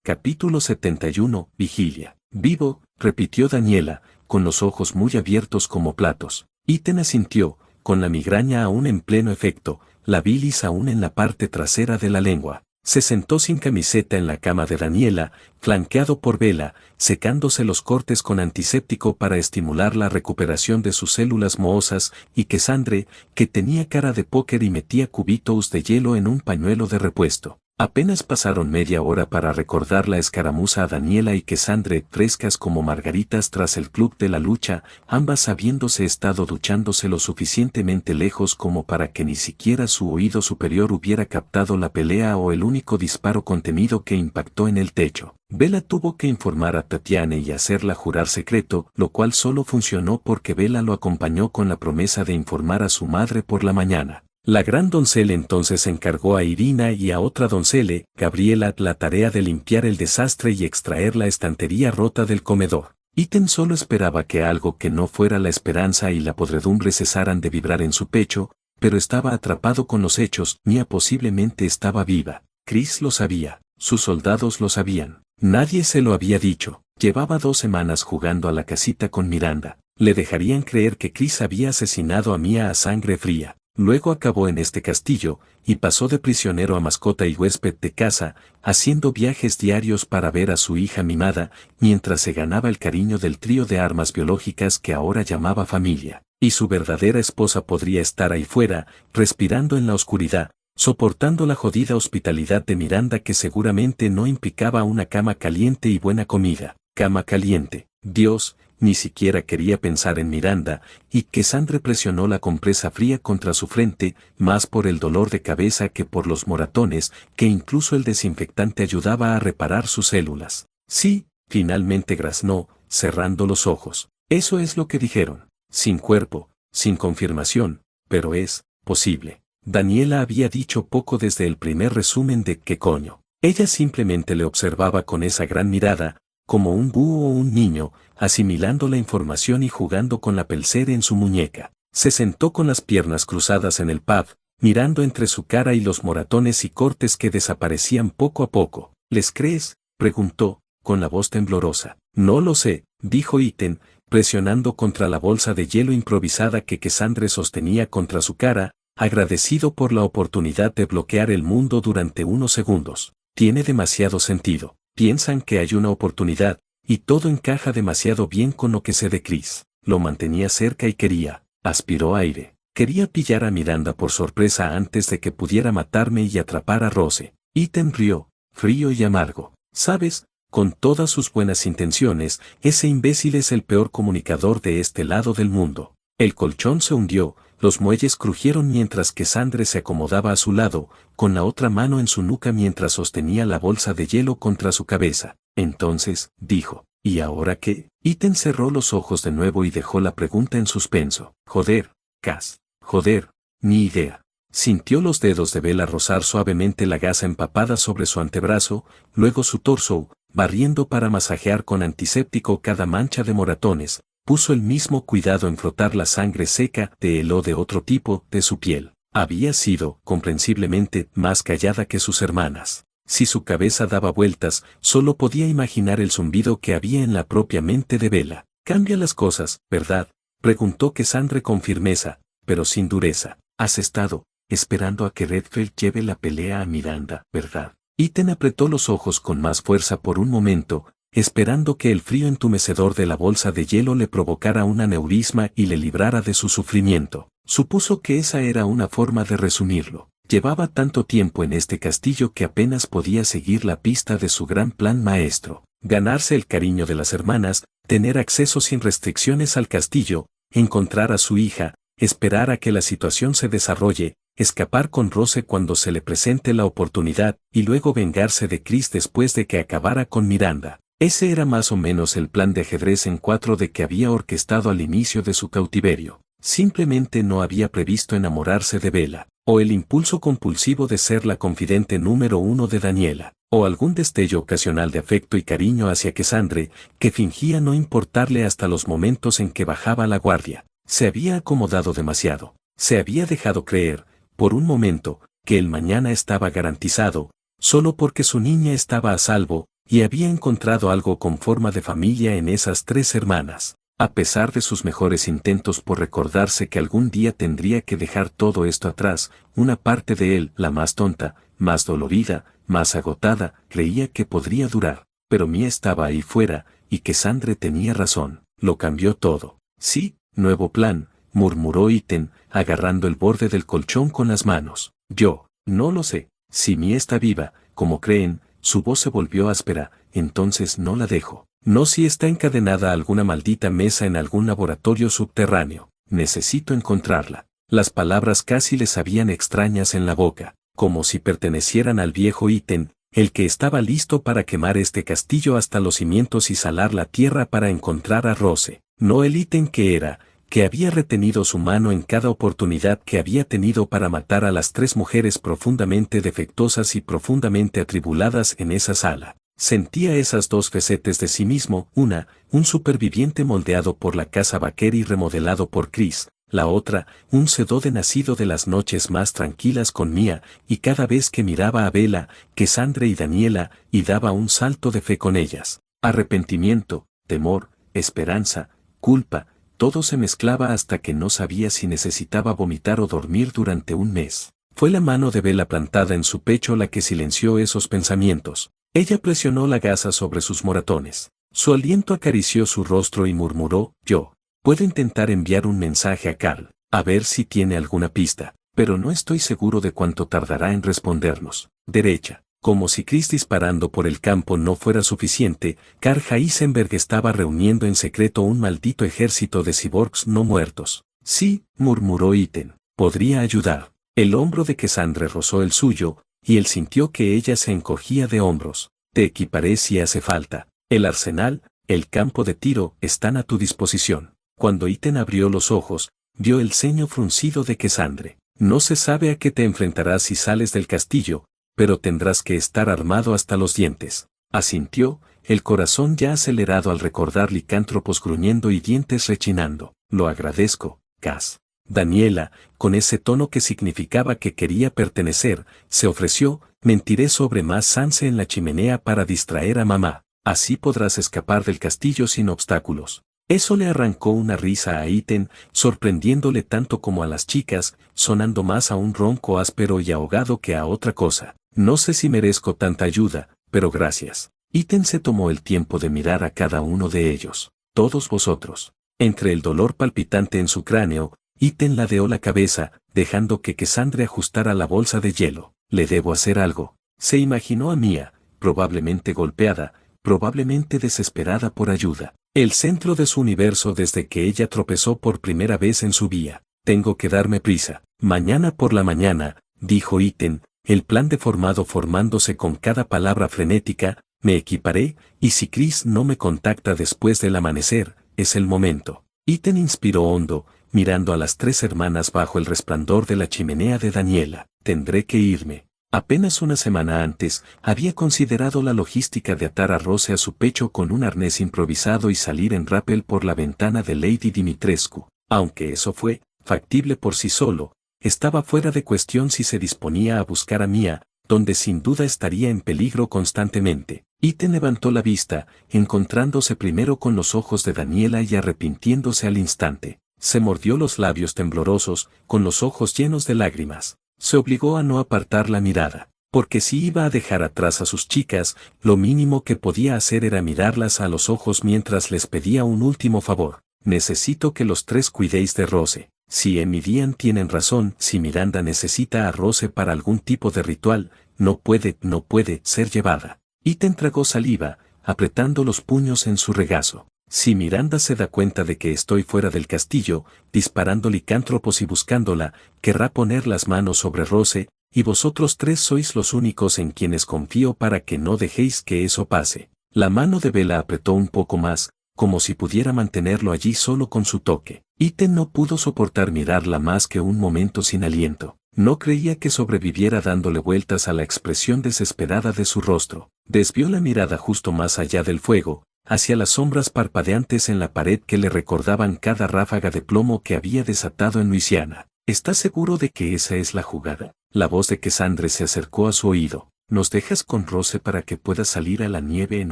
Capítulo 71, Vigilia. Vivo, repitió Daniela, con los ojos muy abiertos como platos. Ítem asintió, con la migraña aún en pleno efecto, la bilis aún en la parte trasera de la lengua. Se sentó sin camiseta en la cama de Daniela, flanqueado por Vela, secándose los cortes con antiséptico para estimular la recuperación de sus células mohosas, y Cassandre, que tenía cara de póker y metía cubitos de hielo en un pañuelo de repuesto. Apenas pasaron media hora para recordar la escaramuza a Daniela y Cassandre, frescas como margaritas tras el club de la lucha, ambas habiéndose estado duchándose lo suficientemente lejos como para que ni siquiera su oído superior hubiera captado la pelea o el único disparo contenido que impactó en el techo. Vela tuvo que informar a Tatiana y hacerla jurar secreto, lo cual solo funcionó porque Vela lo acompañó con la promesa de informar a su madre por la mañana. La gran doncella entonces encargó a Irina y a otra doncella, Gabriela, la tarea de limpiar el desastre y extraer la estantería rota del comedor. Ítem solo esperaba que algo que no fuera la esperanza y la podredumbre cesaran de vibrar en su pecho, pero estaba atrapado con los hechos. Mia posiblemente estaba viva. Chris lo sabía, sus soldados lo sabían. Nadie se lo había dicho. Llevaba 2 semanas jugando a la casita con Miranda. Le dejarían creer que Chris había asesinado a Mia a sangre fría. Luego acabó en este castillo, y pasó de prisionero a mascota y huésped de casa, haciendo viajes diarios para ver a su hija mimada, mientras se ganaba el cariño del trío de armas biológicas que ahora llamaba familia. Y su verdadera esposa podría estar ahí fuera, respirando en la oscuridad, soportando la jodida hospitalidad de Miranda que seguramente no implicaba una cama caliente y buena comida. Cama caliente. Dios, ni siquiera quería pensar en Miranda, y Cassandre presionó la compresa fría contra su frente, más por el dolor de cabeza que por los moratones, que incluso el desinfectante ayudaba a reparar sus células. Sí, finalmente graznó, cerrando los ojos. Eso es lo que dijeron. Sin cuerpo, sin confirmación, pero es posible. Daniela había dicho poco desde el primer resumen de ¿qué coño? Ella simplemente le observaba con esa gran mirada, como un búho o un niño, asimilando la información y jugando con la pulsera en su muñeca. Se sentó con las piernas cruzadas en el pub, mirando entre su cara y los moratones y cortes que desaparecían poco a poco. ¿Les crees?, preguntó, con la voz temblorosa. No lo sé, dijo Ítem, presionando contra la bolsa de hielo improvisada que Cassandre sostenía contra su cara, agradecido por la oportunidad de bloquear el mundo durante unos segundos. Tiene demasiado sentido. Piensan que hay una oportunidad, y todo encaja demasiado bien con lo que sé de Chris. Lo mantenía cerca y aspiró aire. Quería pillar a Miranda por sorpresa antes de que pudiera matarme y atrapar a Rose. Ítem rió, frío y amargo. ¿Sabes? Con todas sus buenas intenciones, ese imbécil es el peor comunicador de este lado del mundo. El colchón se hundió, los muelles crujieron mientras Cassandre se acomodaba a su lado, con la otra mano en su nuca mientras sostenía la bolsa de hielo contra su cabeza. Entonces, dijo, ¿y ahora qué? Ítem cerró los ojos de nuevo y dejó la pregunta en suspenso. Joder, Cass. Joder, ni idea. Sintió los dedos de Vela rozar suavemente la gasa empapada sobre su antebrazo, luego su torso, barriendo para masajear con antiséptico cada mancha de moratones. Puso el mismo cuidado en frotar la sangre seca de él o de otro tipo de su piel. Había sido, comprensiblemente, más callada que sus hermanas. Si su cabeza daba vueltas, solo podía imaginar el zumbido que había en la propia mente de Vela. «Cambia las cosas, ¿verdad?», preguntó Cassandre con firmeza, pero sin dureza. «Has estado esperando a que Redfield lleve la pelea a Miranda, ¿verdad?». Ítem apretó los ojos con más fuerza por un momento, esperando que el frío entumecedor de la bolsa de hielo le provocara un aneurisma y le librara de su sufrimiento. Supuso que esa era una forma de resumirlo. Llevaba tanto tiempo en este castillo que apenas podía seguir la pista de su gran plan maestro. Ganarse el cariño de las hermanas, tener acceso sin restricciones al castillo, encontrar a su hija, esperar a que la situación se desarrolle, escapar con Rose cuando se le presente la oportunidad, y luego vengarse de Chris después de que acabara con Miranda. Ese era más o menos el plan de ajedrez en 4 de que había orquestado al inicio de su cautiverio. Simplemente no había previsto enamorarse de Vela, o el impulso compulsivo de ser la confidente número 1 de Daniela, o algún destello ocasional de afecto y cariño hacia Cassandre, que fingía no importarle hasta los momentos en que bajaba la guardia. Se había acomodado demasiado. Se había dejado creer, por un momento, que el mañana estaba garantizado, solo porque su niña estaba a salvo, y había encontrado algo con forma de familia en esas tres hermanas. A pesar de sus mejores intentos por recordarse que algún día tendría que dejar todo esto atrás, una parte de él, la más tonta, más dolorida, más agotada, creía que podría durar. Pero Mía estaba ahí fuera, y que Sandre tenía razón. Lo cambió todo. Sí, nuevo plan, murmuró Iten, agarrando el borde del colchón con las manos. Yo, no lo sé. Si Mía está viva, como creen, su voz se volvió áspera, entonces no la dejo. No si está encadenada a alguna maldita mesa en algún laboratorio subterráneo. Necesito encontrarla. Las palabras casi le sabían extrañas en la boca, como si pertenecieran al viejo Iten, el que estaba listo para quemar este castillo hasta los cimientos y salar la tierra para encontrar a Rose. No el Iten que era, que había retenido su mano en cada oportunidad que había tenido para matar a las tres mujeres profundamente defectuosas y profundamente atribuladas en esa sala. Sentía esas dos facetas de sí mismo, una, un superviviente moldeado por la casa vaquera y remodelado por Chris, la otra, un sedode nacido de las noches más tranquilas con Mía, y cada vez que miraba a Bella, Cassandra y Daniela, y daba un salto de fe con ellas. Arrepentimiento, temor, esperanza, culpa, todo se mezclaba hasta que no sabía si necesitaba vomitar o dormir durante un mes. Fue la mano de Bella plantada en su pecho la que silenció esos pensamientos. Ella presionó la gasa sobre sus moratones. Su aliento acarició su rostro y murmuró, yo puedo intentar enviar un mensaje a Carl, a ver si tiene alguna pista, pero no estoy seguro de cuánto tardará en respondernos. Derecha. Como si Chris disparando por el campo no fuera suficiente, Carl Heisenberg estaba reuniendo en secreto un maldito ejército de cyborgs no muertos. Sí, murmuró Iten, podría ayudar. El hombro de Cassandra rozó el suyo, y él sintió que ella se encogía de hombros. Te equiparé si hace falta. El arsenal, el campo de tiro, están a tu disposición. Cuando Iten abrió los ojos, vio el ceño fruncido de Cassandra. No se sabe a qué te enfrentarás si sales del castillo, pero tendrás que estar armado hasta los dientes. Asintió, el corazón ya acelerado al recordar licántropos gruñendo y dientes rechinando. Lo agradezco, Cass. Daniela, con ese tono que significaba que quería pertenecer, se ofreció, mentiré sobre más Sanse en la chimenea para distraer a mamá, así podrás escapar del castillo sin obstáculos. Eso le arrancó una risa a Iten, sorprendiéndole tanto como a las chicas, sonando más a un ronco áspero y ahogado que a otra cosa. No sé si merezco tanta ayuda, pero gracias. Iten se tomó el tiempo de mirar a cada uno de ellos. Todos vosotros. Entre el dolor palpitante en su cráneo, Iten ladeó la cabeza, dejando que Cassandra ajustara la bolsa de hielo. Le debo hacer algo. Se imaginó a Mía, probablemente golpeada, probablemente desesperada por ayuda. El centro de su universo desde que ella tropezó por primera vez en su vía. Tengo que darme prisa. Mañana por la mañana, dijo Iten, el plan deformado formándose con cada palabra frenética, me equiparé, y si Chris no me contacta después del amanecer, es el momento. Iten inspiró hondo, mirando a las tres hermanas bajo el resplandor de la chimenea de Daniela. Tendré que irme. Apenas una semana antes, había considerado la logística de atar a Rose a su pecho con un arnés improvisado y salir en rappel por la ventana de Lady Dimitrescu. Aunque eso fue factible por sí solo, estaba fuera de cuestión si se disponía a buscar a Mía, donde sin duda estaría en peligro constantemente. Iten levantó la vista, encontrándose primero con los ojos de Daniela y arrepintiéndose al instante. Se mordió los labios temblorosos, con los ojos llenos de lágrimas. Se obligó a no apartar la mirada, porque si iba a dejar atrás a sus chicas, lo mínimo que podía hacer era mirarlas a los ojos mientras les pedía un último favor. Necesito que los tres cuidéis de Rose. Si Em y Diane tienen razón, si Miranda necesita a Rose para algún tipo de ritual, no puede ser llevada. Iten tragó saliva, apretando los puños en su regazo. Si Miranda se da cuenta de que estoy fuera del castillo, disparando licántropos y buscándola, querrá poner las manos sobre Rose, y vosotros tres sois los únicos en quienes confío para que no dejéis que eso pase. La mano de Bella apretó un poco más, como si pudiera mantenerlo allí solo con su toque. Iten no pudo soportar mirarla más que un momento sin aliento. No creía que sobreviviera dándole vueltas a la expresión desesperada de su rostro. Desvió la mirada justo más allá del fuego, hacia las sombras parpadeantes en la pared que le recordaban cada ráfaga de plomo que había desatado en Luisiana. ¿Estás seguro de que esa es la jugada? La voz de Cassandra se acercó a su oído. ¿Nos dejas con Rose para que pueda salir a la nieve en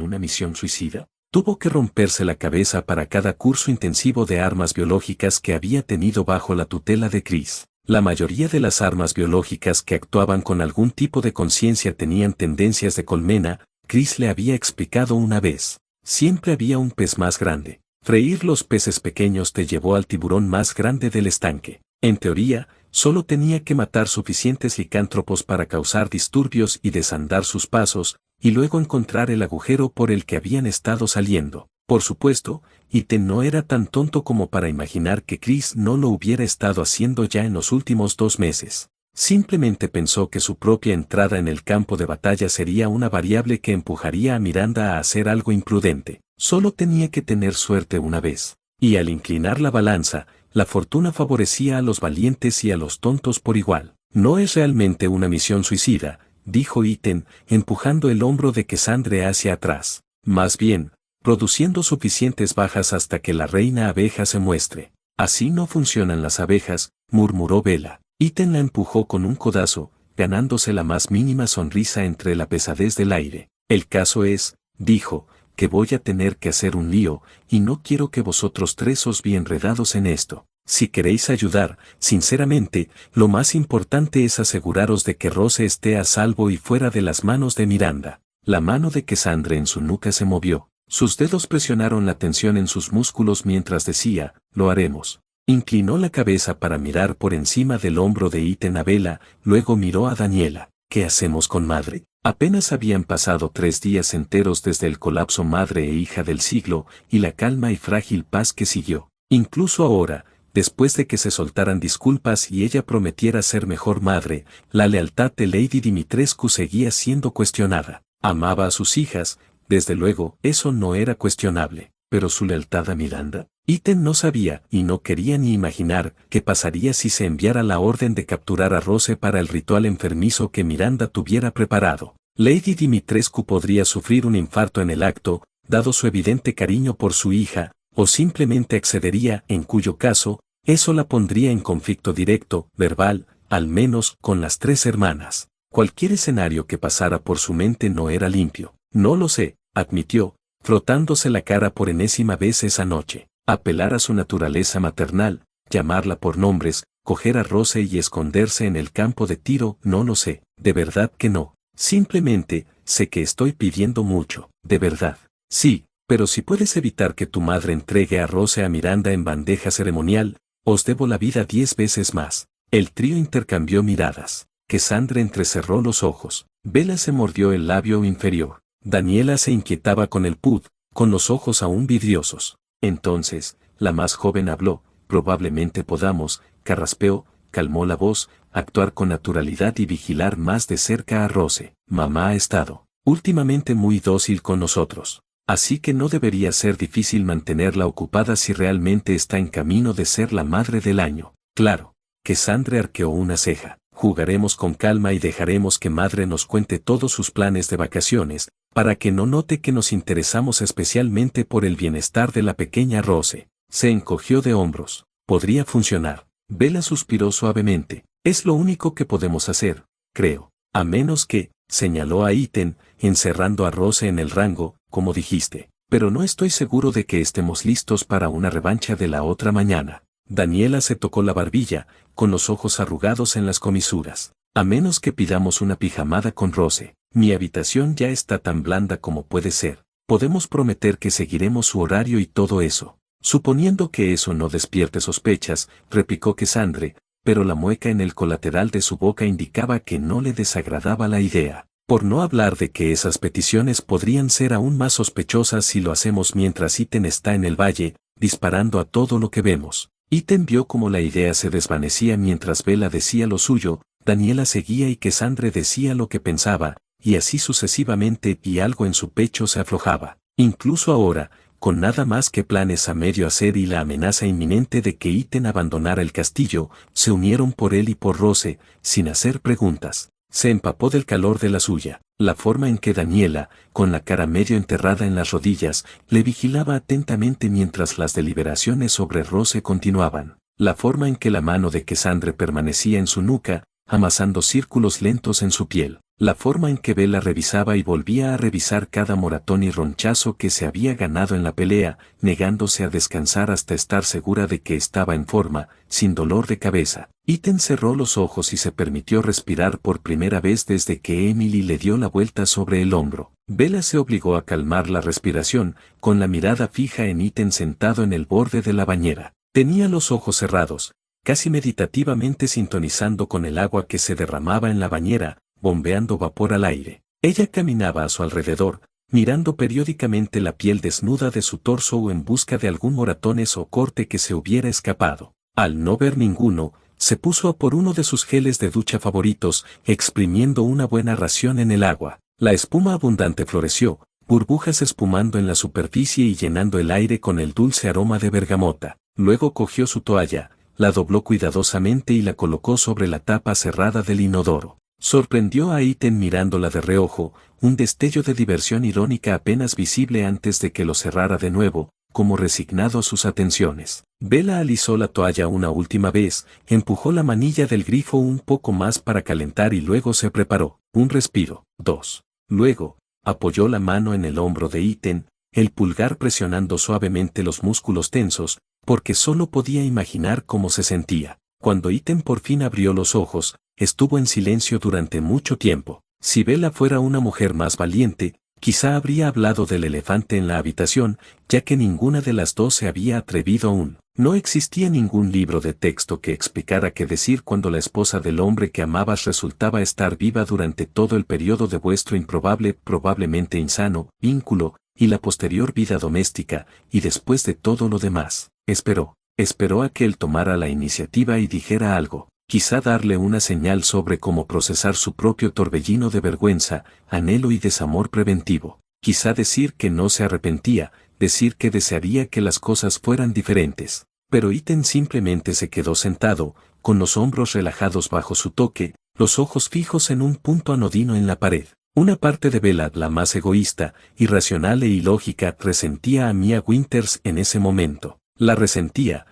una misión suicida? Tuvo que romperse la cabeza para cada curso intensivo de armas biológicas que había tenido bajo la tutela de Chris. La mayoría de las armas biológicas que actuaban con algún tipo de conciencia tenían tendencias de colmena. Chris le había explicado una vez. Siempre había un pez más grande. Freír los peces pequeños te llevó al tiburón más grande del estanque. En teoría, solo tenía que matar suficientes licántropos para causar disturbios y desandar sus pasos, y luego encontrar el agujero por el que habían estado saliendo. Por supuesto, Ethan no era tan tonto como para imaginar que Chris no lo hubiera estado haciendo ya en los últimos 2 meses. Simplemente pensó que su propia entrada en el campo de batalla sería una variable que empujaría a Miranda a hacer algo imprudente. Solo tenía que tener suerte una vez. Y al inclinar la balanza, la fortuna favorecía a los valientes y a los tontos por igual. No es realmente una misión suicida, dijo Ethan, empujando el hombro de Cassandre hacia atrás. Más bien, produciendo suficientes bajas hasta que la reina abeja se muestre. Así no funcionan las abejas, murmuró Bella. Ethan la empujó con un codazo, ganándose la más mínima sonrisa entre la pesadez del aire. El caso es, dijo, que voy a tener que hacer un lío, y no quiero que vosotros 3 os vi enredados en esto. Si queréis ayudar, sinceramente, lo más importante es aseguraros de que Rose esté a salvo y fuera de las manos de Miranda. La mano de Cassandre en su nuca se movió. Sus dedos presionaron la tensión en sus músculos mientras decía, lo haremos. Inclinó la cabeza para mirar por encima del hombro de Ethan a Bella, luego miró a Daniela. ¿Qué hacemos con madre? Apenas habían pasado 3 días enteros desde el colapso madre e hija del siglo, y la calma y frágil paz que siguió. Incluso ahora, después de que se soltaran disculpas y ella prometiera ser mejor madre, la lealtad de Lady Dimitrescu seguía siendo cuestionada. Amaba a sus hijas, desde luego, eso no era cuestionable, pero su lealtad a Miranda. Ethan no sabía y no quería ni imaginar qué pasaría si se enviara la orden de capturar a Rose para el ritual enfermizo que Miranda tuviera preparado. Lady Dimitrescu podría sufrir un infarto en el acto, dado su evidente cariño por su hija, o simplemente accedería, en cuyo caso, eso la pondría en conflicto directo, verbal, al menos con las 3 hermanas. Cualquier escenario que pasara por su mente no era limpio. No lo sé, admitió, frotándose la cara por enésima vez esa noche. Apelar a su naturaleza maternal, llamarla por nombres, coger a Rose y esconderse en el campo de tiro, no lo sé, de verdad que no. Simplemente, sé que estoy pidiendo mucho, de verdad. Sí, pero si puedes evitar que tu madre entregue a Rose a Miranda en bandeja ceremonial, os debo la vida 10 veces más. El trío intercambió miradas. Cassandre entrecerró los ojos. Bella se mordió el labio inferior. Daniela se inquietaba con el pud, con los ojos aún vidriosos. Entonces, la más joven habló, probablemente podamos, carraspeó, calmó la voz, actuar con naturalidad y vigilar más de cerca a Rose. Mamá ha estado, últimamente muy dócil con nosotros. Así que no debería ser difícil mantenerla ocupada si realmente está en camino de ser la madre del año. Claro, Cassandre arqueó una ceja. Jugaremos con calma y dejaremos que madre nos cuente todos sus planes de vacaciones, para que no note que nos interesamos especialmente por el bienestar de la pequeña Rose. Se encogió de hombros. Podría funcionar. Bella suspiró suavemente. Es lo único que podemos hacer, creo. A menos que, señaló a Ethan, encerrando a Rose en el rango, como dijiste. Pero no estoy seguro de que estemos listos para una revancha de la otra mañana. Daniela se tocó la barbilla, con los ojos arrugados en las comisuras. A menos que pidamos una pijamada con Rose. Mi habitación ya está tan blanda como puede ser. Podemos prometer que seguiremos su horario y todo eso. Suponiendo que eso no despierte sospechas, replicó Cassandre, pero la mueca en el colateral de su boca indicaba que no le desagradaba la idea. Por no hablar de que esas peticiones podrían ser aún más sospechosas si lo hacemos mientras Ethan está en el valle, disparando a todo lo que vemos. Ethan vio cómo la idea se desvanecía mientras Bella decía lo suyo, Daniela seguía y Cassandre decía lo que pensaba, y así sucesivamente, y algo en su pecho se aflojaba. Incluso ahora, con nada más que planes a medio hacer y la amenaza inminente de que Ethan abandonara el castillo, se unieron por él y por Rose, sin hacer preguntas. Se empapó del calor de la suya. La forma en que Daniela, con la cara medio enterrada en las rodillas, le vigilaba atentamente mientras las deliberaciones sobre Rose continuaban. La forma en que la mano de Cassandre permanecía en su nuca, amasando círculos lentos en su piel. La forma en que Bella revisaba y volvía a revisar cada moratón y ronchazo que se había ganado en la pelea, negándose a descansar hasta estar segura de que estaba en forma, sin dolor de cabeza. Ethan cerró los ojos y se permitió respirar por primera vez desde que Emily le dio la vuelta sobre el hombro. Bella se obligó a calmar la respiración, con la mirada fija en Ethan sentado en el borde de la bañera. Tenía los ojos cerrados, casi meditativamente sintonizando con el agua que se derramaba en la bañera, bombeando vapor al aire. Ella caminaba a su alrededor, mirando periódicamente la piel desnuda de su torso o en busca de algún moratones o corte que se hubiera escapado. Al no ver ninguno, se puso a por uno de sus geles de ducha favoritos, exprimiendo una buena ración en el agua. La espuma abundante floreció, burbujas espumando en la superficie y llenando el aire con el dulce aroma de bergamota. Luego cogió su toalla, la dobló cuidadosamente y la colocó sobre la tapa cerrada del inodoro. Sorprendió a Ethan mirándola de reojo, un destello de diversión irónica apenas visible antes de que lo cerrara de nuevo, como resignado a sus atenciones. Bella alisó la toalla una última vez, empujó la manilla del grifo un poco más para calentar y luego se preparó. Un respiro. 2. Luego, apoyó la mano en el hombro de Ethan, el pulgar presionando suavemente los músculos tensos, porque solo podía imaginar cómo se sentía. Cuando Ethan por fin abrió los ojos, estuvo en silencio durante mucho tiempo. Si Bella fuera una mujer más valiente, quizá habría hablado del elefante en la habitación, ya que ninguna de las dos se había atrevido aún. No existía ningún libro de texto que explicara qué decir cuando la esposa del hombre que amabas resultaba estar viva durante todo el periodo de vuestro improbable, probablemente insano, vínculo, y la posterior vida doméstica, y después de todo lo demás. Esperó a que él tomara la iniciativa y dijera algo. Quizá darle una señal sobre cómo procesar su propio torbellino de vergüenza, anhelo y desamor preventivo. Quizá decir que no se arrepentía, decir que desearía que las cosas fueran diferentes. Pero Ethan simplemente se quedó sentado, con los hombros relajados bajo su toque, los ojos fijos en un punto anodino en la pared. Una parte de Bella, la más egoísta, irracional e ilógica, resentía a Mia Winters en ese momento. La resentía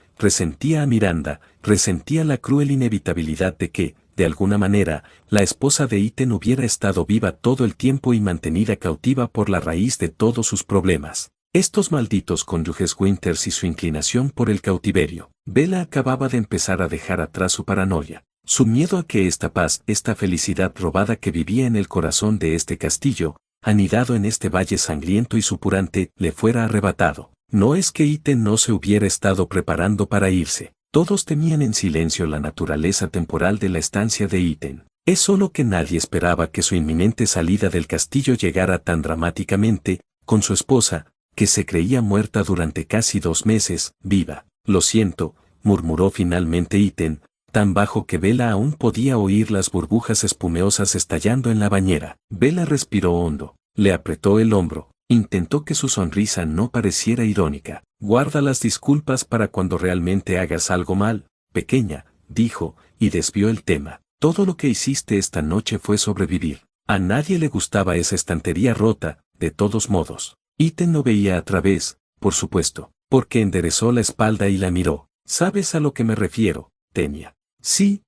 a Miranda, resentía la cruel inevitabilidad de que, de alguna manera, la esposa de Ethan hubiera estado viva todo el tiempo y mantenida cautiva por la raíz de todos sus problemas. Estos malditos cónyuges Winters y su inclinación por el cautiverio. Bella acababa de empezar a dejar atrás su paranoia, su miedo a que esta paz, esta felicidad robada que vivía en el corazón de este castillo, anidado en este valle sangriento y supurante, le fuera arrebatado. No es que Ethan no se hubiera estado preparando para irse. Todos temían en silencio la naturaleza temporal de la estancia de Ethan. Es solo que nadie esperaba que su inminente salida del castillo llegara tan dramáticamente, con su esposa, que se creía muerta durante casi 2 meses, viva. Lo siento, murmuró finalmente Ethan, tan bajo que Bella aún podía oír las burbujas espumeosas estallando en la bañera. Bella respiró hondo, le apretó el hombro. Intentó que su sonrisa no pareciera irónica. Guarda las disculpas para cuando realmente hagas algo mal, pequeña, dijo, y desvió el tema. Todo lo que hiciste esta noche fue sobrevivir. A nadie le gustaba esa estantería rota, de todos modos. Ethan no veía a través, por supuesto, porque enderezó la espalda y la miró. ¿Sabes a lo que me refiero, Tenia? Sí,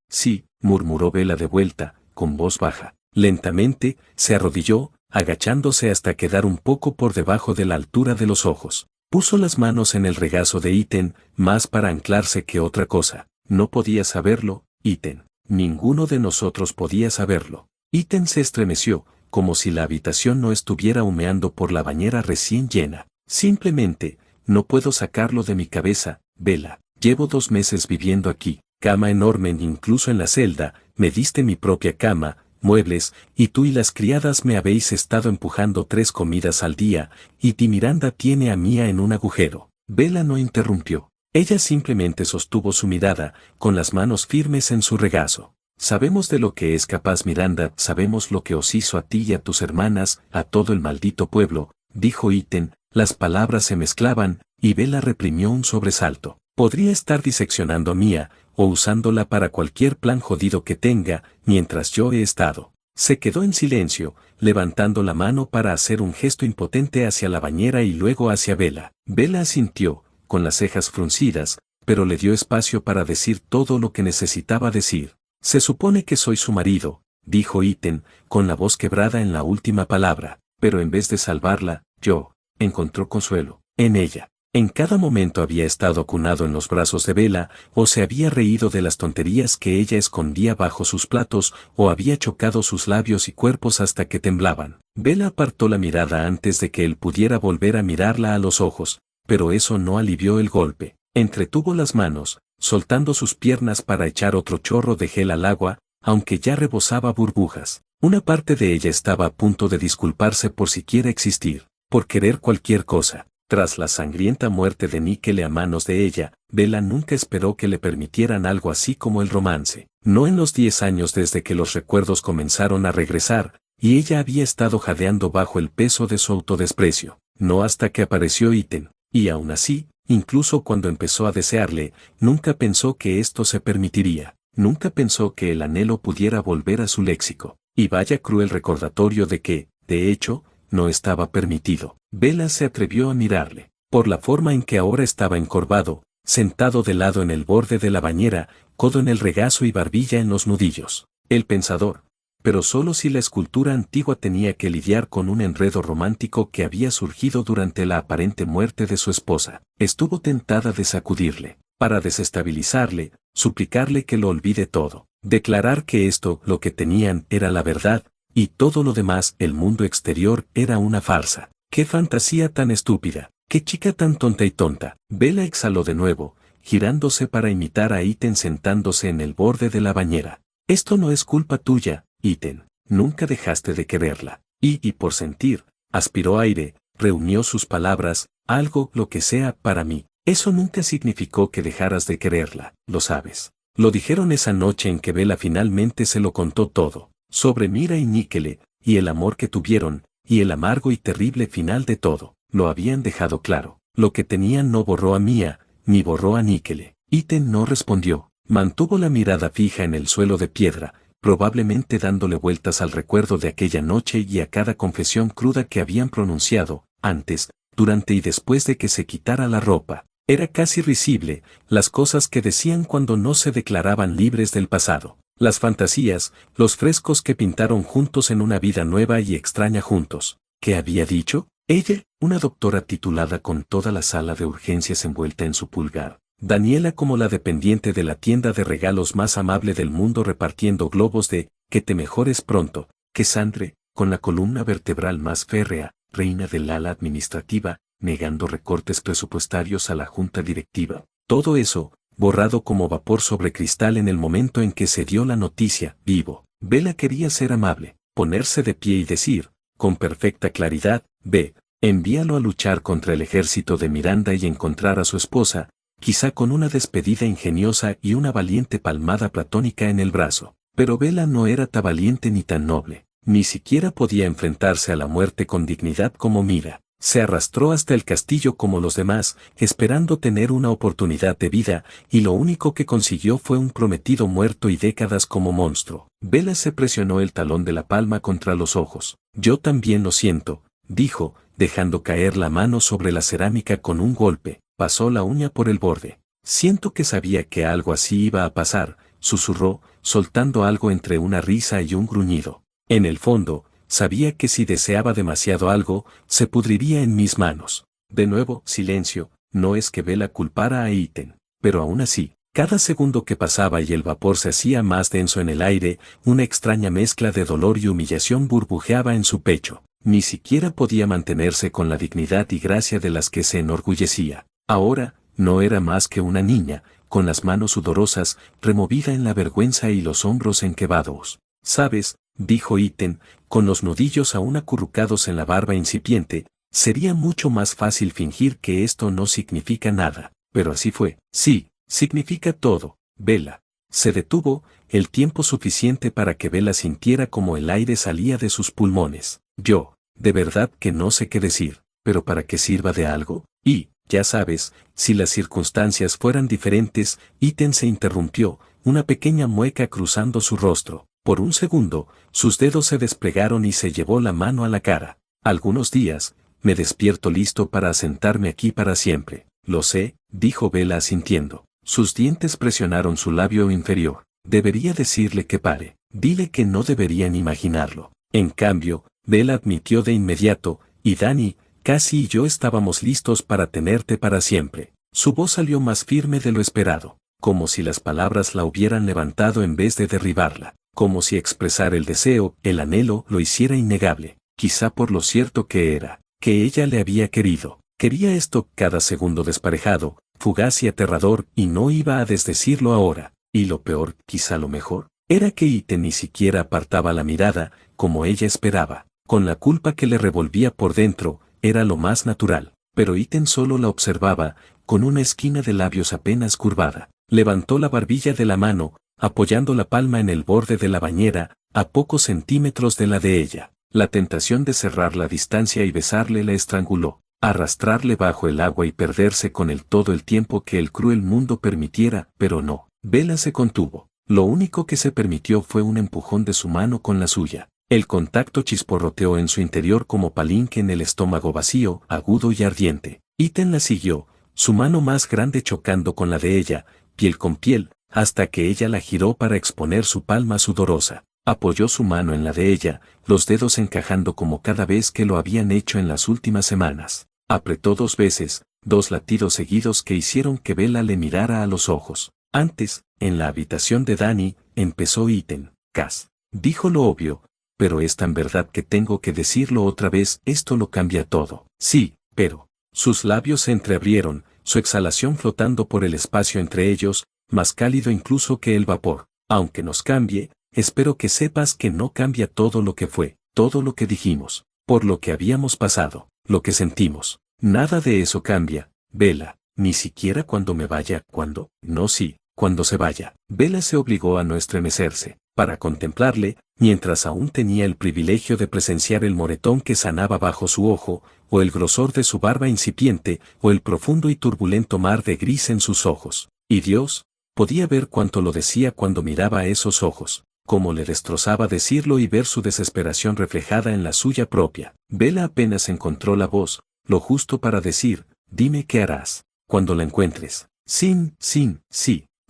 murmuró Bella de vuelta, con voz baja. Lentamente, se arrodilló, agachándose hasta quedar un poco por debajo de la altura de los ojos. Puso las manos en el regazo de Ethan, más para anclarse que otra cosa. No podía saberlo, Ethan. Ninguno de nosotros podía saberlo. Ethan se estremeció, como si la habitación no estuviera humeando por la bañera recién llena. Simplemente, no puedo sacarlo de mi cabeza, Bella. Llevo 2 meses viviendo aquí. Cama enorme incluso en la celda, me diste mi propia cama, muebles, y tú y las criadas me habéis estado empujando 3 comidas al día, y ti Miranda tiene a Mia en un agujero. Bella no interrumpió. Ella simplemente sostuvo su mirada, con las manos firmes en su regazo. Sabemos de lo que es capaz Miranda, sabemos lo que os hizo a ti y a tus hermanas, a todo el maldito pueblo, dijo Ethan. Las palabras se mezclaban, y Bella reprimió un sobresalto. Podría estar diseccionando a Mia, o usándola para cualquier plan jodido que tenga, mientras yo he estado. Se quedó en silencio, levantando la mano para hacer un gesto impotente hacia la bañera y luego hacia Bella. Bella asintió, con las cejas fruncidas, pero le dio espacio para decir todo lo que necesitaba decir. Se supone que soy su marido, dijo Iten, con la voz quebrada en la última palabra, pero en vez de salvarla, yo, encontró consuelo en ella. En cada momento había estado acunado en los brazos de Bella, o se había reído de las tonterías que ella escondía bajo sus platos, o había chocado sus labios y cuerpos hasta que temblaban. Bella apartó la mirada antes de que él pudiera volver a mirarla a los ojos, pero eso no alivió el golpe. Entretuvo las manos, soltando sus piernas para echar otro chorro de gel al agua, aunque ya rebosaba burbujas. Una parte de ella estaba a punto de disculparse por siquiera existir, por querer cualquier cosa. Tras la sangrienta muerte de Níquele a manos de ella, Bella nunca esperó que le permitieran algo así como el romance. No en los 10 años desde que los recuerdos comenzaron a regresar, y ella había estado jadeando bajo el peso de su autodesprecio. No hasta que apareció Iten, y aún así, incluso cuando empezó a desearle, nunca pensó que esto se permitiría. Nunca pensó que el anhelo pudiera volver a su léxico. Y vaya cruel recordatorio de que, de hecho, no estaba permitido. Bella se atrevió a mirarle. Por la forma en que ahora estaba encorvado, sentado de lado en el borde de la bañera, codo en el regazo y barbilla en los nudillos. El pensador. Pero solo si la escultura antigua tenía que lidiar con un enredo romántico que había surgido durante la aparente muerte de su esposa. Estuvo tentada de sacudirle, para desestabilizarle, suplicarle que lo olvide todo, declarar que esto, lo que tenían, era la verdad, y todo lo demás, el mundo exterior, era una farsa. ¡Qué fantasía tan estúpida! ¡Qué chica tan tonta y tonta! Bella exhaló de nuevo, girándose para imitar a Iten sentándose en el borde de la bañera. Esto no es culpa tuya, Iten. Nunca dejaste de quererla. Y por sentir, aspiró aire, reunió sus palabras, algo, lo que sea, para mí. Eso nunca significó que dejaras de quererla, lo sabes. Lo dijeron esa noche en que Bella finalmente se lo contó todo. Sobre Mira y Níquele, y el amor que tuvieron, y el amargo y terrible final de todo, lo habían dejado claro. Lo que tenían no borró a Mía, ni borró a Níquele. Iten no respondió, mantuvo la mirada fija en el suelo de piedra, probablemente dándole vueltas al recuerdo de aquella noche y a cada confesión cruda que habían pronunciado, antes, durante y después de que se quitara la ropa. Era casi risible, las cosas que decían cuando no se declaraban libres del pasado. Las fantasías, los frescos que pintaron juntos en una vida nueva y extraña juntos. ¿Qué había dicho? Ella, una doctora titulada con toda la sala de urgencias envuelta en su pulgar. Daniela como la dependiente de la tienda de regalos más amable del mundo repartiendo globos de «que te mejores pronto». Cassandre, con la columna vertebral más férrea, reina del ala administrativa, negando recortes presupuestarios a la junta directiva. Todo eso, borrado como vapor sobre cristal en el momento en que se dio la noticia, vivo. Bella quería ser amable, ponerse de pie y decir, con perfecta claridad, ve, envíalo a luchar contra el ejército de Miranda y encontrar a su esposa, quizá con una despedida ingeniosa y una valiente palmada platónica en el brazo. Pero Bella no era tan valiente ni tan noble, ni siquiera podía enfrentarse a la muerte con dignidad como Mira. Se arrastró hasta el castillo como los demás, esperando tener una oportunidad de vida, y lo único que consiguió fue un prometido muerto y décadas como monstruo. Bella se presionó el talón de la palma contra los ojos. Yo también lo siento, dijo, dejando caer la mano sobre la cerámica con un golpe, pasó la uña por el borde. Siento que sabía que algo así iba a pasar, susurró, soltando algo entre una risa y un gruñido. En el fondo, sabía que si deseaba demasiado algo, se pudriría en mis manos. De nuevo, silencio, no es que Bella culpara a Iten, pero aún así, cada segundo que pasaba y el vapor se hacía más denso en el aire, una extraña mezcla de dolor y humillación burbujeaba en su pecho. Ni siquiera podía mantenerse con la dignidad y gracia de las que se enorgullecía. Ahora, no era más que una niña, con las manos sudorosas, removida en la vergüenza y los hombros enquebados. ¿Sabes?, dijo Iten, con los nudillos aún acurrucados en la barba incipiente, sería mucho más fácil fingir que esto no significa nada, pero así fue. Sí, significa todo, Bella. Se detuvo, el tiempo suficiente para que Bella sintiera como el aire salía de sus pulmones. Yo, de verdad que no sé qué decir, pero para que sirva de algo, y, ya sabes, si las circunstancias fueran diferentes, Iten se interrumpió, una pequeña mueca cruzando su rostro. Por un segundo, sus dedos se desplegaron y se llevó la mano a la cara. Algunos días, me despierto listo para asentarme aquí para siempre. Lo sé, dijo Bella asintiendo. Sus dientes presionaron su labio inferior. Debería decirle que pare. Dile que no deberían imaginarlo. En cambio, Bella admitió de inmediato, y Dani, Cassie y yo estábamos listos para tenerte para siempre. Su voz salió más firme de lo esperado, como si las palabras la hubieran levantado en vez de derribarla, como si expresar el deseo, el anhelo, lo hiciera innegable, quizá por lo cierto que era, que ella le había querido. Quería esto cada segundo desparejado, fugaz y aterrador, y no iba a desdecirlo ahora. Y lo peor, quizá lo mejor, era que Ethan ni siquiera apartaba la mirada, como ella esperaba, con la culpa que le revolvía por dentro, era lo más natural. Pero Ethan solo la observaba, con una esquina de labios apenas curvada. Levantó la barbilla de la mano, apoyando la palma en el borde de la bañera, a pocos centímetros de la de ella. La tentación de cerrar la distancia y besarle la estranguló, arrastrarle bajo el agua y perderse con él todo el tiempo que el cruel mundo permitiera, pero no. Bella se contuvo. Lo único que se permitió fue un empujón de su mano con la suya. El contacto chisporroteó en su interior como palinque en el estómago vacío, agudo y ardiente. Ethan la siguió, su mano más grande chocando con la de ella, piel con piel, hasta que ella la giró para exponer su palma sudorosa. Apoyó su mano en la de ella, los dedos encajando como cada vez que lo habían hecho en las últimas semanas. Apretó 2 veces, 2 latidos seguidos que hicieron que Bella le mirara a los ojos. Antes, en la habitación de Dani, empezó Ethan. Cass. Dijo lo obvio, pero es tan verdad que tengo que decirlo otra vez, esto lo cambia todo. Sí, pero. Sus labios se entreabrieron, su exhalación flotando por el espacio entre ellos, más cálido incluso que el vapor. Aunque nos cambie, espero que sepas que no cambia todo lo que fue, todo lo que dijimos, por lo que habíamos pasado, lo que sentimos. Nada de eso cambia, Bella, ni siquiera cuando me vaya, cuando, no sí, cuando se vaya. Bella se obligó a no estremecerse, para contemplarle, mientras aún tenía el privilegio de presenciar el moretón que sanaba bajo su ojo, o el grosor de su barba incipiente, o el profundo y turbulento mar de gris en sus ojos. Y Dios, podía ver cuánto lo decía cuando miraba a esos ojos, cómo le destrozaba decirlo y ver su desesperación reflejada en la suya propia. Bella apenas encontró la voz, lo justo para decir, dime qué harás, cuando la encuentres. Sí.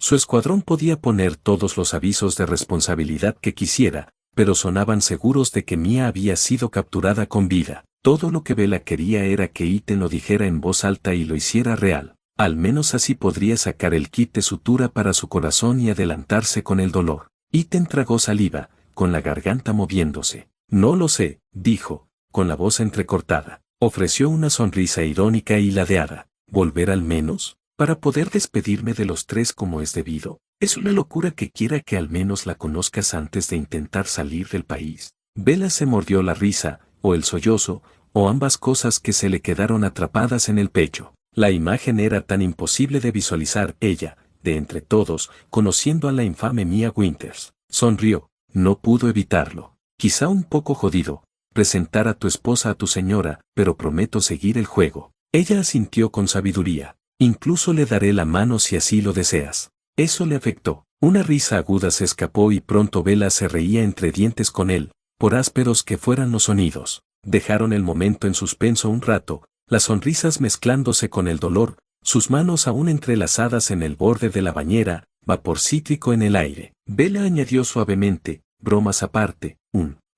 Su escuadrón podía poner todos los avisos de responsabilidad que quisiera, pero sonaban seguros de que Mia había sido capturada con vida. Todo lo que Bella quería era que Ethan lo dijera en voz alta y lo hiciera real. Al menos así podría sacar el kit de sutura para su corazón y adelantarse con el dolor. Ethan tragó saliva, con la garganta moviéndose. No lo sé, dijo, con la voz entrecortada. Ofreció una sonrisa irónica y ladeada. ¿Volver al menos? Para poder despedirme de los 3 como es debido. Es una locura que quiera que al menos la conozcas antes de intentar salir del país. Bella se mordió la risa, o el sollozo, o ambas cosas que se le quedaron atrapadas en el pecho. La imagen era tan imposible de visualizar. Ella, de entre todos, conociendo a la infame Mia Winters. Sonrió. No pudo evitarlo. Quizá un poco jodido. Presentar a tu esposa a tu señora, pero prometo seguir el juego. Ella asintió con sabiduría. Incluso le daré la mano si así lo deseas. Eso le afectó. Una risa aguda se escapó y pronto Bella se reía entre dientes con él, por ásperos que fueran los sonidos. Dejaron el momento en suspenso un rato, las sonrisas mezclándose con el dolor, sus manos aún entrelazadas en el borde de la bañera, vapor cítrico en el aire. Bella añadió suavemente, bromas aparte,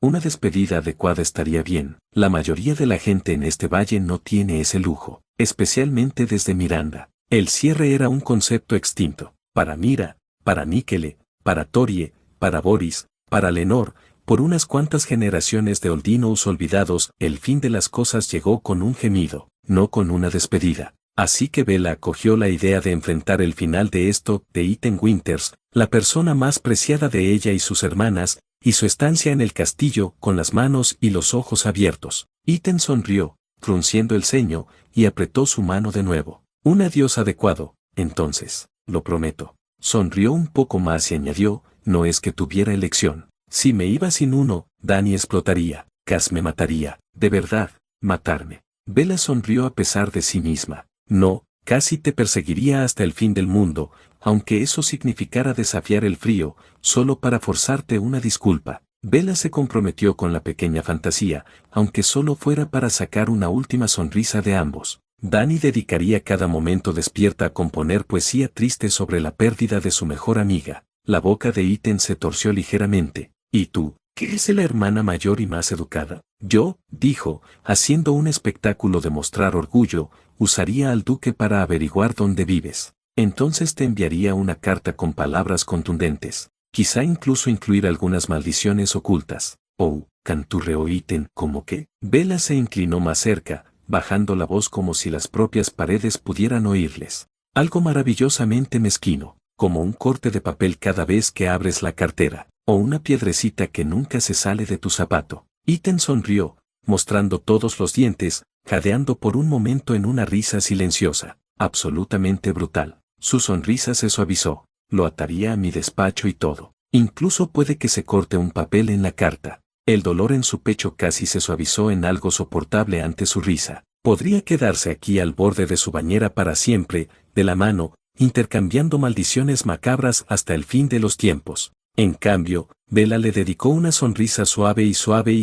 una despedida adecuada estaría bien. La mayoría de la gente en este valle no tiene ese lujo, especialmente desde Miranda. El cierre era un concepto extinto. Para Mira, para Michele, para Torie, para Boris, para Lenore, por unas cuantas generaciones de Oldinos olvidados, el fin de las cosas llegó con un gemido, no con una despedida. Así que Bella acogió la idea de enfrentar el final de esto, de Ethan Winters, la persona más preciada de ella y sus hermanas, y su estancia en el castillo, con las manos y los ojos abiertos. Ethan sonrió, frunciendo el ceño, y apretó su mano de nuevo. Un adiós adecuado, entonces, lo prometo. Sonrió un poco más y añadió, no es que tuviera elección. Si me iba sin uno, Dani explotaría, Cass me mataría, de verdad, matarme. Bella sonrió a pesar de sí misma. No, casi te perseguiría hasta el fin del mundo, aunque eso significara desafiar el frío, solo para forzarte una disculpa. Bella se comprometió con la pequeña fantasía, aunque solo fuera para sacar una última sonrisa de ambos. Dani dedicaría cada momento despierta a componer poesía triste sobre la pérdida de su mejor amiga. La boca de Iten se torció ligeramente. ¿Y tú, qué es la hermana mayor y más educada? Yo, dijo, haciendo un espectáculo de mostrar orgullo, usaría al duque para averiguar dónde vives. Entonces te enviaría una carta con palabras contundentes. Quizá incluso incluir algunas maldiciones ocultas. Oh, canturreó Iten, ¿cómo qué? Bella se inclinó más cerca, bajando la voz como si las propias paredes pudieran oírles. Algo maravillosamente mezquino, como un corte de papel cada vez que abres la cartera, o una piedrecita que nunca se sale de tu zapato. Iten sonrió, mostrando todos los dientes, jadeando por un momento en una risa silenciosa, absolutamente brutal. Su sonrisa se suavizó, lo ataría a mi despacho y todo. Incluso puede que se corte un papel en la carta. El dolor en su pecho casi se suavizó en algo soportable ante su risa. Podría quedarse aquí al borde de su bañera para siempre, de la mano, intercambiando maldiciones macabras hasta el fin de los tiempos. En cambio, Bella le dedicó una sonrisa suave y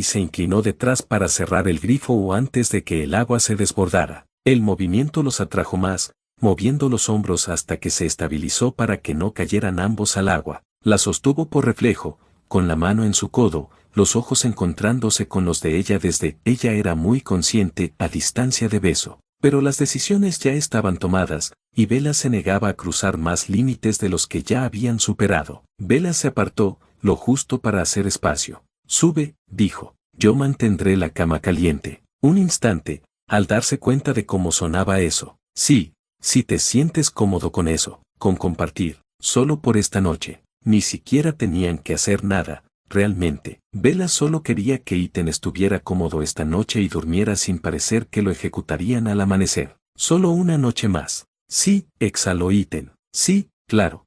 se inclinó detrás para cerrar el grifo o antes de que el agua se desbordara. El movimiento los atrajo más, moviendo los hombros hasta que se estabilizó para que no cayeran ambos al agua. La sostuvo por reflejo, con la mano en su codo, los ojos encontrándose con los de ella desde ella era muy consciente a distancia de beso. Pero las decisiones ya estaban tomadas, y Bella se negaba a cruzar más límites de los que ya habían superado. Bella se apartó, lo justo para hacer espacio. Sube, dijo, yo mantendré la cama caliente. Un instante, al darse cuenta de cómo sonaba eso. Sí, si te sientes cómodo con eso, con compartir, solo por esta noche. Ni siquiera tenían que hacer nada, realmente. Bella solo quería que Iten estuviera cómodo esta noche y durmiera sin parecer que lo ejecutarían al amanecer. Solo una noche más. Sí, exhaló Iten. Sí, claro,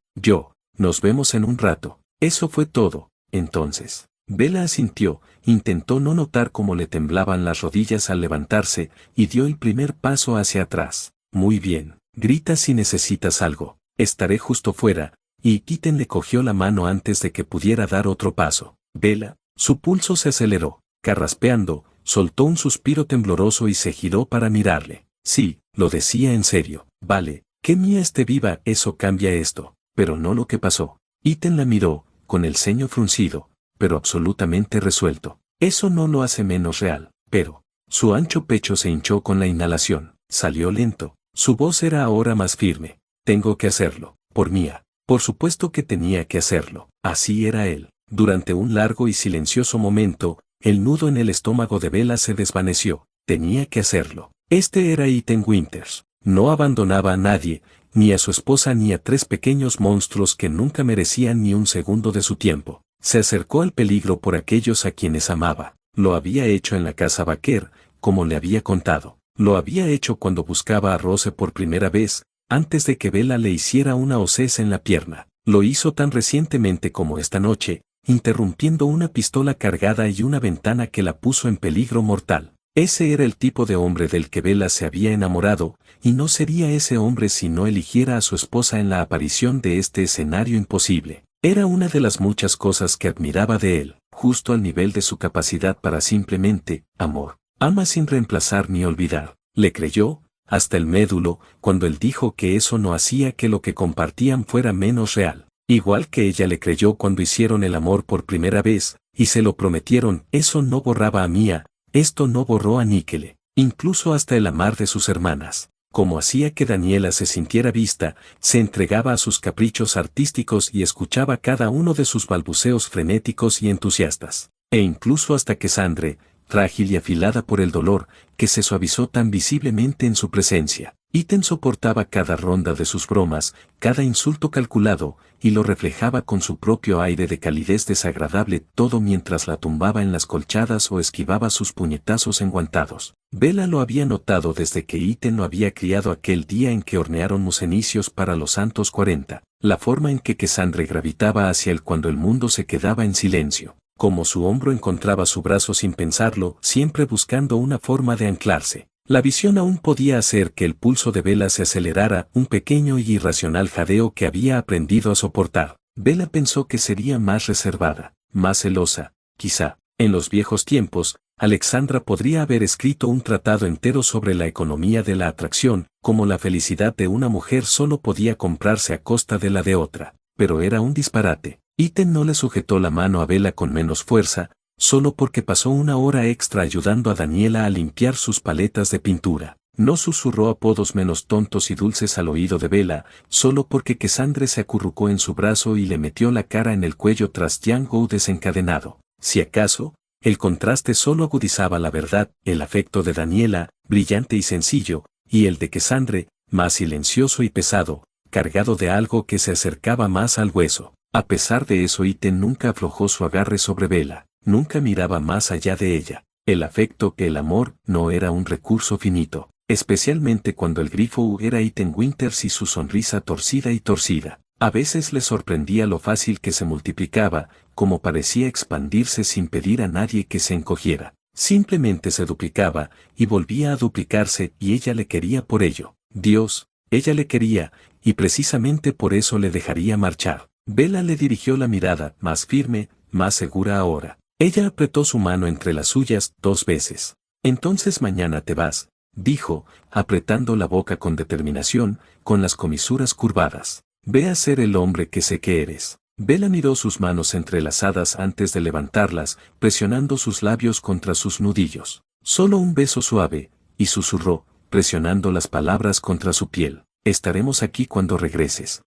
nos vemos en un rato. Eso fue todo, entonces. Bella asintió, intentó no notar cómo le temblaban las rodillas al levantarse, y dio el primer paso hacia atrás. Muy bien, grita si necesitas algo. Estaré justo fuera. Y Iten le cogió la mano antes de que pudiera dar otro paso. Bella, su pulso se aceleró, carraspeando, soltó un suspiro tembloroso y se giró para mirarle. Sí, lo decía en serio. Vale, que Mía esté viva, eso cambia esto, pero no lo que pasó. Iten la miró, con el ceño fruncido, pero absolutamente resuelto. Eso no lo hace menos real, pero su ancho pecho se hinchó con la inhalación. Salió lento. Su voz era ahora más firme. Tengo que hacerlo, por Mía. Por supuesto que tenía que hacerlo. Así era él. Durante un largo y silencioso momento, el nudo en el estómago de Bella se desvaneció. Tenía que hacerlo. Este era Iten Winters. No abandonaba a nadie, ni a su esposa ni a 3 pequeños monstruos que nunca merecían ni un segundo de su tiempo. Se acercó al peligro por aquellos a quienes amaba. Lo había hecho en la casa Baker, como le había contado. Lo había hecho cuando buscaba a Rose por primera vez, antes de que Bella le hiciera una osez en la pierna. Lo hizo tan recientemente como esta noche, interrumpiendo una pistola cargada y una ventana que la puso en peligro mortal. Ese era el tipo de hombre del que Bella se había enamorado, y no sería ese hombre si no eligiera a su esposa en la aparición de este escenario imposible. Era una de las muchas cosas que admiraba de él, justo al nivel de su capacidad para simplemente, amor. Ama sin reemplazar ni olvidar. Le creyó, hasta el médulo, cuando él dijo que eso no hacía que lo que compartían fuera menos real. Igual que ella le creyó cuando hicieron el amor por primera vez, y se lo prometieron, eso no borraba a Mía, esto no borró a Níquele, incluso hasta el amar de sus hermanas. Como hacía que Daniela se sintiera vista, se entregaba a sus caprichos artísticos y escuchaba cada uno de sus balbuceos frenéticos y entusiastas. E incluso hasta que Sandre, frágil y afilada por el dolor, que se suavizó tan visiblemente en su presencia. Iten soportaba cada ronda de sus bromas, cada insulto calculado, y lo reflejaba con su propio aire de calidez desagradable todo mientras la tumbaba en las colchadas o esquivaba sus puñetazos enguantados. Bella lo había notado desde que Iten lo había criado aquel día en que hornearon mucenicios para los Santos 40, la forma en que Cassandra gravitaba hacia él cuando el mundo se quedaba en silencio. Como su hombro encontraba su brazo sin pensarlo, siempre buscando una forma de anclarse. La visión aún podía hacer que el pulso de Bella se acelerara, un pequeño y irracional jadeo que había aprendido a soportar. Bella pensó que sería más reservada, más celosa, quizá. En los viejos tiempos, Alexandra podría haber escrito un tratado entero sobre la economía de la atracción, como la felicidad de una mujer solo podía comprarse a costa de la de otra. pero era un disparate. Iten no le sujetó la mano a Bella con menos fuerza, solo porque pasó una hora extra ayudando a Daniela a limpiar sus paletas de pintura. No susurró apodos menos tontos y dulces al oído de Bella, solo porque Cassandre se acurrucó en su brazo y le metió la cara en el cuello tras Django desencadenado. Si acaso, el contraste solo agudizaba la verdad, el afecto de Daniela, brillante y sencillo, y el de Cassandre, más silencioso y pesado, cargado de algo que se acercaba más al hueso. A pesar de eso, Iten nunca aflojó su agarre sobre Bella, nunca miraba más allá de ella. El afecto, el amor, no era un recurso finito, especialmente cuando el grifo era Iten Winters y su sonrisa torcida y torcida. A veces le sorprendía lo fácil que se multiplicaba, como parecía expandirse sin pedir a nadie que se encogiera. Simplemente se duplicaba, y volvía a duplicarse, y ella le quería por ello. Dios, ella le quería, y precisamente por eso le dejaría marchar. Bella le dirigió la mirada, más firme, más segura ahora. Ella apretó su mano entre las suyas 2 veces. Entonces mañana te vas, dijo, apretando la boca con determinación, con las comisuras curvadas. Ve a ser el hombre que sé que eres. Bella miró sus manos entrelazadas antes de levantarlas, presionando sus labios contra sus nudillos. Solo un beso suave, y susurró, presionando las palabras contra su piel. Estaremos aquí cuando regreses.